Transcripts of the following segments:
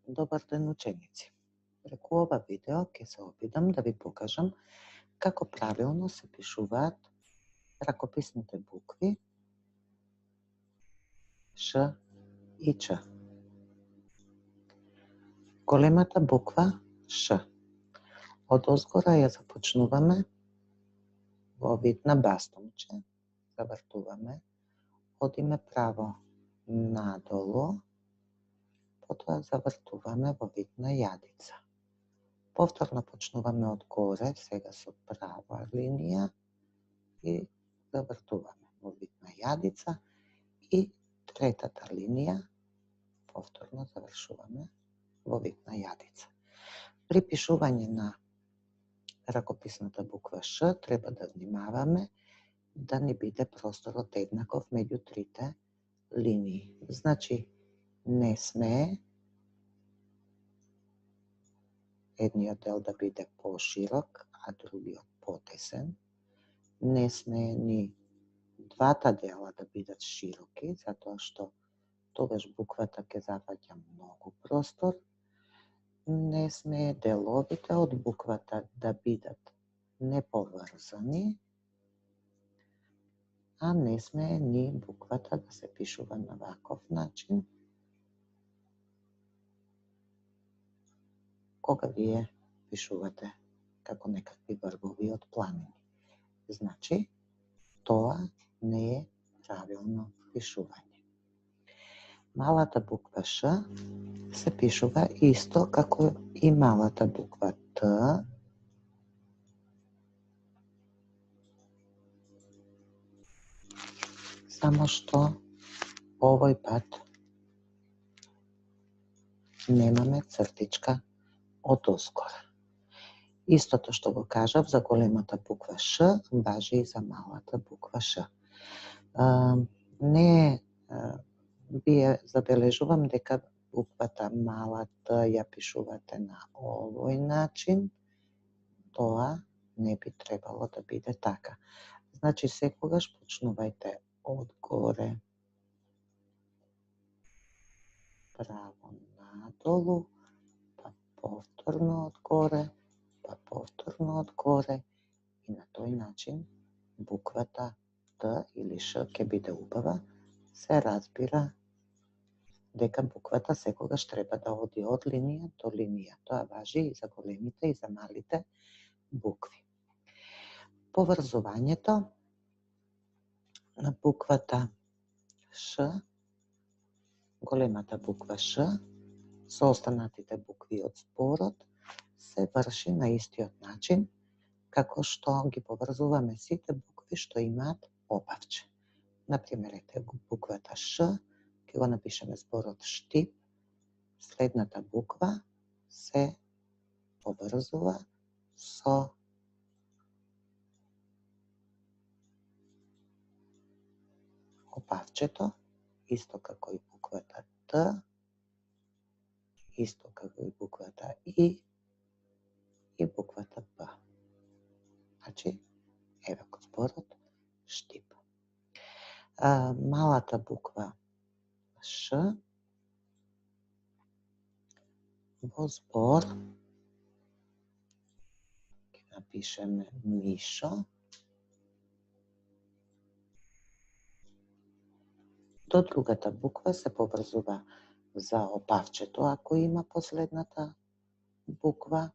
Добар ден, ученици! Преку ова видео ќе се обидам да ви покажам како правилно се пишуваат ракописните букви Ш и Ч. Големата буква Ш. Од озгора ја започнуваме во вид на бастунче, завртуваме, одиме право надолу, потоа завртуваме во вид на јадица. Повторно почнуваме од горе, сега со права линија и завртуваме во вид на јадица и третата линија, повторно завршуваме во вид на јадица. При пишување на ракописната буква Ш треба да внимаваме да ни биде просторот еднаков меѓу трите линии. Значи, не смее едниот дел да биде поширок, а другиот потесен. Не смее ни двата дела да бидат широки, затоа што тогаш буквата ќе зафаќа многу простор. Не смее деловите од буквата да бидат неповрзани, а не смее ни буквата да се пишува на ваков начин, кога вие пишувате како некакви врвови од планини. Значи, тоа не е правилно пишување. Малата буква Ш се пишува исто како и малата буква Т, само што овој пат немаме цртичка од озгора. Истото што го кажав за големата буква Ш, важи и за малата буква Ш. Вие забележувам дека буквата мала Т ја пишувате на овој начин, тоа не би требало да биде така. Значи, секогаш почнувајте од горе, право надолу, па повторно од горе, па повторно од горе и на тој начин буквата Т или Ш ќе биде убава, се разбира дека буквата секогаш треба да оди од линија до линија. Тоа важи и за големите и за малите букви. Поврзувањето на буквата Ш, големата буква Ш, со останатите букви од зборот, се врши на истиот начин, како што ги поврзуваме сите букви што имаат опавче. Например, ете буквата Ш, ќе го напишеме зборот штип, следната буква се поврзува со опавчето, исто како и буквата Т, исто како и буквата И и буквата П. Значи, еве го зборот штип. Малата буква Ш во збор ќе напишеме мишо, до другата буква се поврзува за опавчето, ако има последната буква.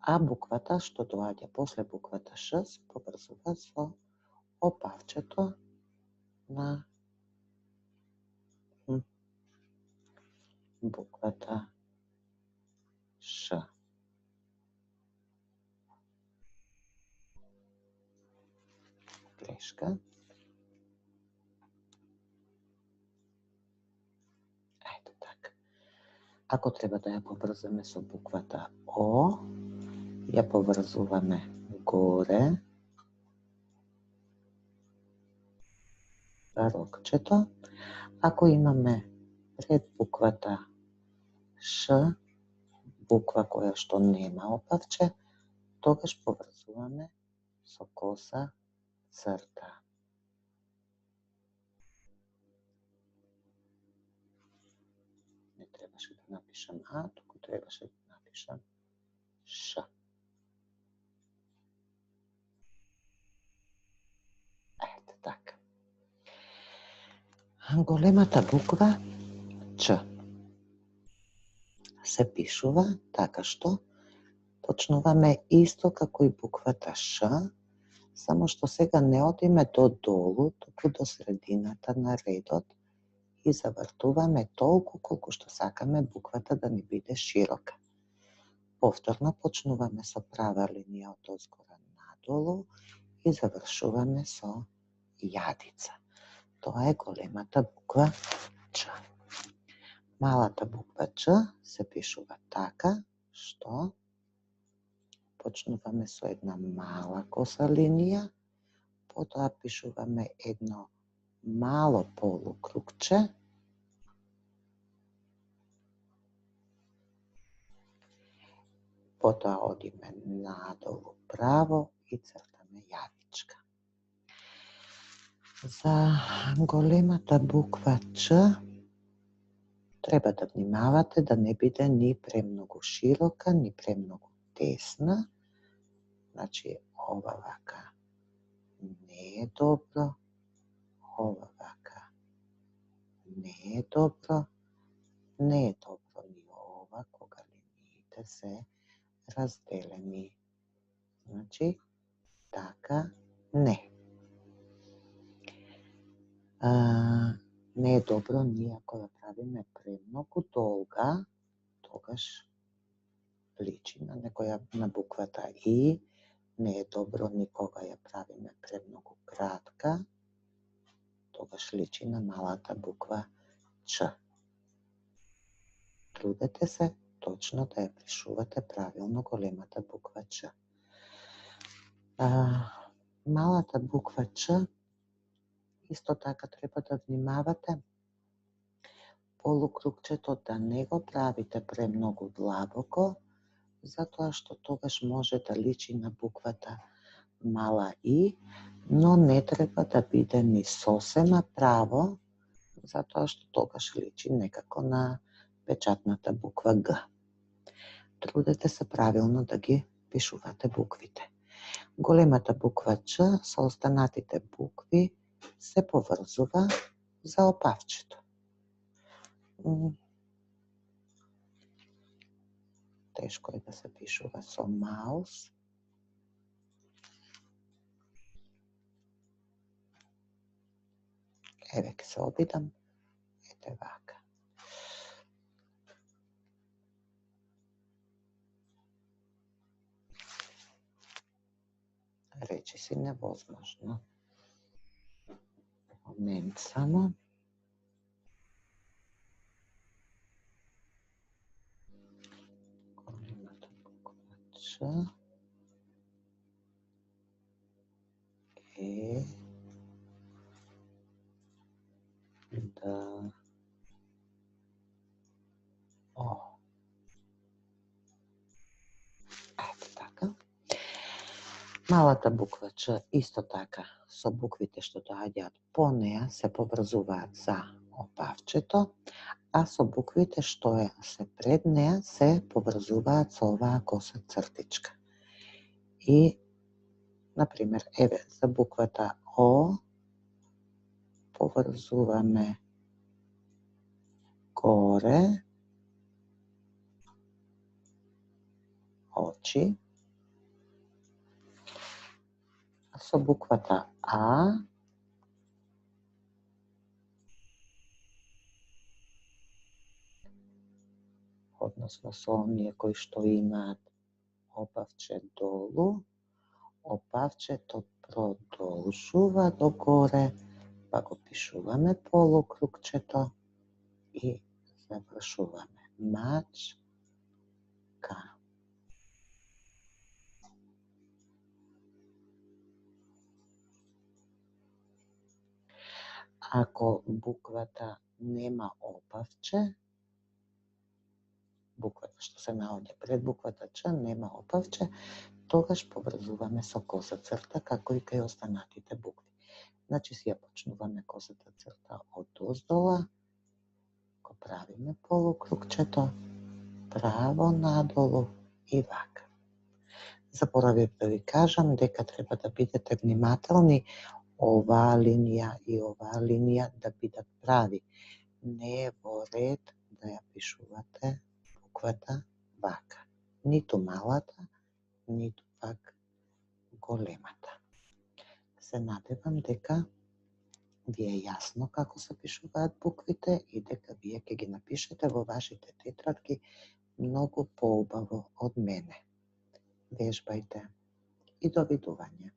А буквата што доаѓа после буквата Ш се поврзува со опавчето на буквата Ш. Грешка. Ето така. Ако треба да ја поврзаме со буквата О, ја поврзуваме горе, рокчето. Ако имаме пред буквата Ш буква која што нема опавче, тогаш поврзуваме со коса црта. Не требаше да напишам А, туку требаше да напишам Ш. Ете така. Големата буква Ч се пишува така што почнуваме исто како и буквата Ш, само што сега не одиме до долу, туку до средината на редот и завртуваме толку колку што сакаме буквата да ни биде широка. Повторно почнуваме со права линија од озгора надолу и завршуваме со јадица. Тоа е големата буква Ч. Малата буква Ч се пишува така што почнуваме со една мала коса линија, потоа пишуваме едно мало полукрукче, потоа одиме надолу право и цртаме јадичка. За големата буква Ч треба да внимавате да не биде ни премногу широка, ни премногу тесна. Значи, ова вака не е добро, ова вака не е добро, не е добро ни ова кога линиите се разделени. Значи, така не. Не е добро ни ако ја правиме премногу долга, тогаш личи на буквата И. Не е добро ни кога ја правиме премногу кратка, тогаш личи на малата буква Ч. Трудете се точно да ја пишувате правилно големата буква Ч. Малата буква Ч исто така треба да внимавате полукрукчето да не го правите премногу длабоко, затоа што тогаш може да личи на буквата мала И, но не треба да биде ни сосема право, затоа што тогаш личи некако на печатната буква Г. Трудете се правилно да ги пишувате буквите. Големата буква Ч со останатите букви се поврзува за опавчето. Тешко е да се пишува со маус. Еве ќе се обидам. Ете вака. Речи си невозможно. Момент само. Големата буква Ч е Д О. Ето така. Малата буква Ч исто така со буквите што доаѓаат по неа се поврзуваат за опавчето, а со буквите што се пред неа се поврзуваат со оваа коса цртичка. И, например, еве, за буквата О поврзуваме горе, очи, а со буквата А односно со оние кои што имаат опавче долу, опавчето продолжува до горе, па го пишуваме полукрукчето и завршуваме мачка. Ако буквата нема опавче, буквата што се наоѓа пред буквата Ч нема опавче, тогаш поврзуваме со коса црта, како и кај останатите букви. Значи си ја почнуваме косата црта од оздола, го правиме полукругчето, право надолу и вака. Заборавив да ви кажам дека треба да бидете внимателни оваа линија да бидат прави. Не е во ред да ја пишувате буквата вака. Ниту малата, ниту пак големата. Се надевам дека ви е јасно како се пишуваат буквите и дека вие ќе ги напишете во вашите тетрадки многу поубаво од мене. Вежбајте и довидување.